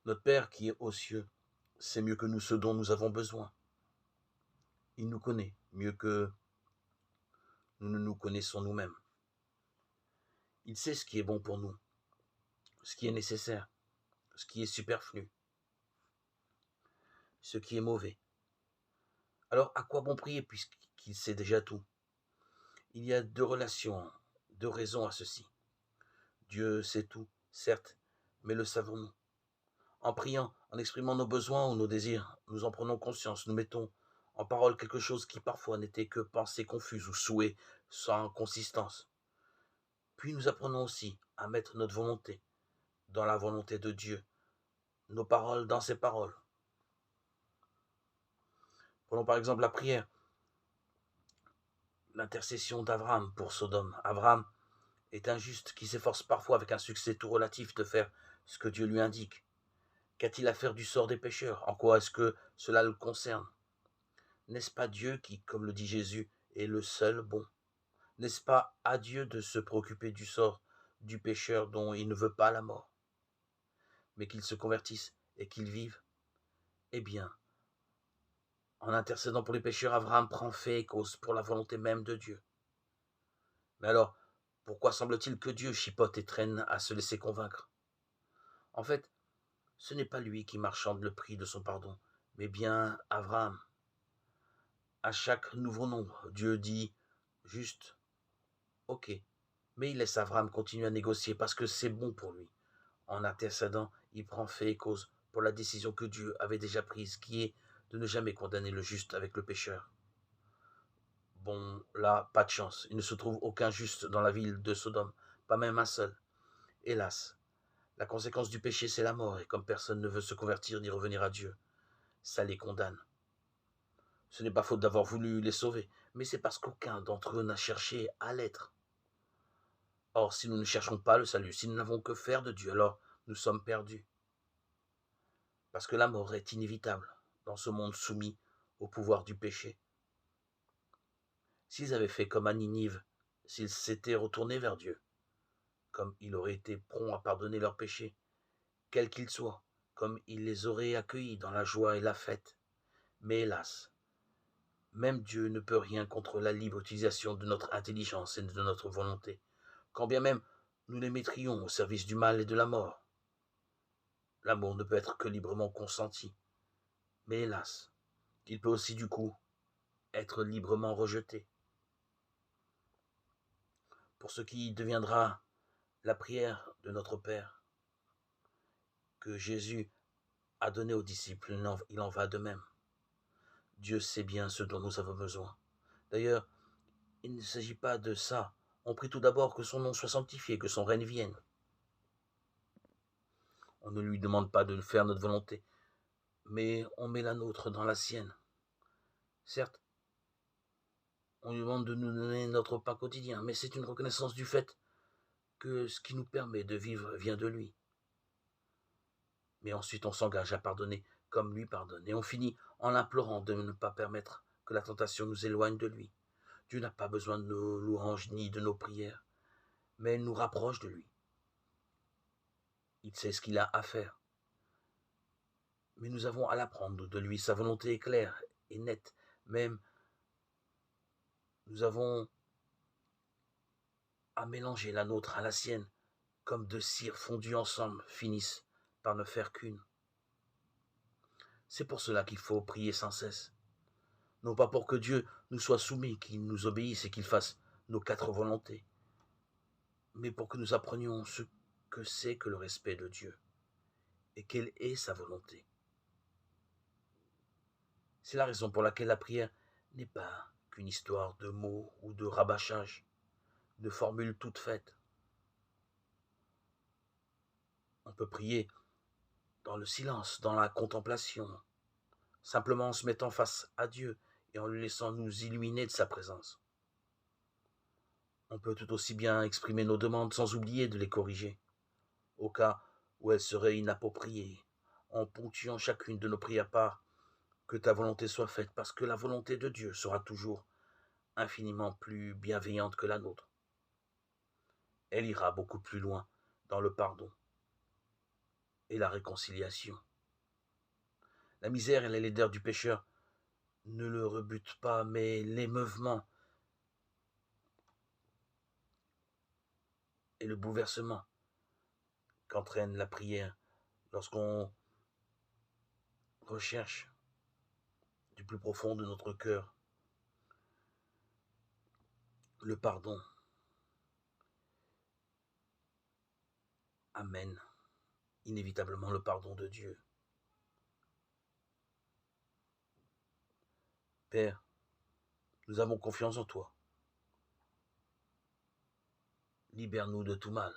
Notre Père qui est aux cieux sait mieux que nous ce dont nous avons besoin. Il nous connaît mieux que nous ne nous connaissons nous-mêmes. Il sait ce qui est bon pour nous, ce qui est nécessaire, ce qui est superflu, ce qui est mauvais. Alors à quoi bon prier puisqu'il sait déjà tout? Il y a deux relations, deux raisons à ceci. Dieu sait tout, certes, mais le savons-nous? En priant, en exprimant nos besoins ou nos désirs, nous en prenons conscience, nous mettons en parole quelque chose qui parfois n'était que pensée confuse ou souhait sans consistance. Puis nous apprenons aussi à mettre notre volonté dans la volonté de Dieu, nos paroles dans ses paroles. Prenons par exemple la prière, l'intercession d'Abraham pour Sodome. Abraham est un juste qui s'efforce parfois avec un succès tout relatif de faire ce que Dieu lui indique. Qu'a-t-il à faire du sort des pécheurs? En quoi est-ce que cela le concerne? N'est-ce pas Dieu qui, comme le dit Jésus, est le seul bon? N'est-ce pas à Dieu de se préoccuper du sort du pécheur dont il ne veut pas la mort, mais qu'il se convertisse et qu'il vive? Eh bien, en intercédant pour les pécheurs, Abraham prend fait et cause pour la volonté même de Dieu. Mais alors, pourquoi semble-t-il que Dieu chipote et traîne à se laisser convaincre? En fait, ce n'est pas lui qui marchande le prix de son pardon, mais bien Abraham. À chaque nouveau nombre, Dieu dit juste OK, mais il laisse Abraham continuer à négocier parce que c'est bon pour lui. En intercédant, il prend fait et cause pour la décision que Dieu avait déjà prise, qui est de ne jamais condamner le juste avec le pécheur. Bon, là, pas de chance. Il ne se trouve aucun juste dans la ville de Sodome, pas même un seul. Hélas, la conséquence du péché, c'est la mort, et comme personne ne veut se convertir ni revenir à Dieu, ça les condamne. Ce n'est pas faute d'avoir voulu les sauver, mais c'est parce qu'aucun d'entre eux n'a cherché à l'être. Or, si nous ne cherchons pas le salut, si nous n'avons que faire de Dieu, alors nous sommes perdus. Parce que la mort est inévitable dans ce monde soumis au pouvoir du péché. S'ils avaient fait comme à Ninive, s'ils s'étaient retournés vers Dieu, comme il aurait été prompt à pardonner leurs péchés, quels qu'ils soient, comme il les aurait accueillis dans la joie et la fête. Mais hélas, même Dieu ne peut rien contre la libre utilisation de notre intelligence et de notre volonté, quand bien même nous les mettrions au service du mal et de la mort. L'amour ne peut être que librement consenti, mais hélas, il peut aussi du coup être librement rejeté. Pour ce qui deviendra la prière de notre Père, que Jésus a donnée aux disciples, il en va de même. Dieu sait bien ce dont nous avons besoin. D'ailleurs, il ne s'agit pas de ça. On prie tout d'abord que son nom soit sanctifié, que son règne vienne. On ne lui demande pas de faire notre volonté, mais on met la nôtre dans la sienne. Certes, on lui demande de nous donner notre pain quotidien, mais c'est une reconnaissance du fait que ce qui nous permet de vivre vient de lui. Mais ensuite on s'engage à pardonner comme lui pardonne, et on finit en l'implorant de ne pas permettre que la tentation nous éloigne de lui. Dieu n'a pas besoin de nos louanges ni de nos prières, mais elle nous rapproche de lui. Il sait ce qu'il a à faire. Mais nous avons à l'apprendre de lui. Sa volonté est claire et nette. Même nous avons à mélanger la nôtre à la sienne, comme deux cires fondues ensemble finissent par ne faire qu'une. C'est pour cela qu'il faut prier sans cesse. Non pas pour que Dieu nous soit soumis, qu'il nous obéisse et qu'il fasse nos quatre volontés, mais pour que nous apprenions ce que c'est que le respect de Dieu et quelle est sa volonté. C'est la raison pour laquelle la prière n'est pas qu'une histoire de mots ou de rabâchage, de formules toutes faites. On peut prier dans le silence, dans la contemplation, simplement en se mettant face à Dieu et en lui laissant nous illuminer de sa présence. On peut tout aussi bien exprimer nos demandes sans oublier de les corriger, au cas où elles seraient inappropriées, en ponctuant chacune de nos prières par que ta volonté soit faite, parce que la volonté de Dieu sera toujours infiniment plus bienveillante que la nôtre. Elle ira beaucoup plus loin dans le pardon. et la réconciliation. La misère et la laideur du pécheur ne le rebutent pas, mais l'émeuvement et le bouleversement qu'entraîne la prière lorsqu'on recherche du plus profond de notre cœur le pardon amène inévitablement le pardon de Dieu. Père, nous avons confiance en toi. Libère-nous de tout mal.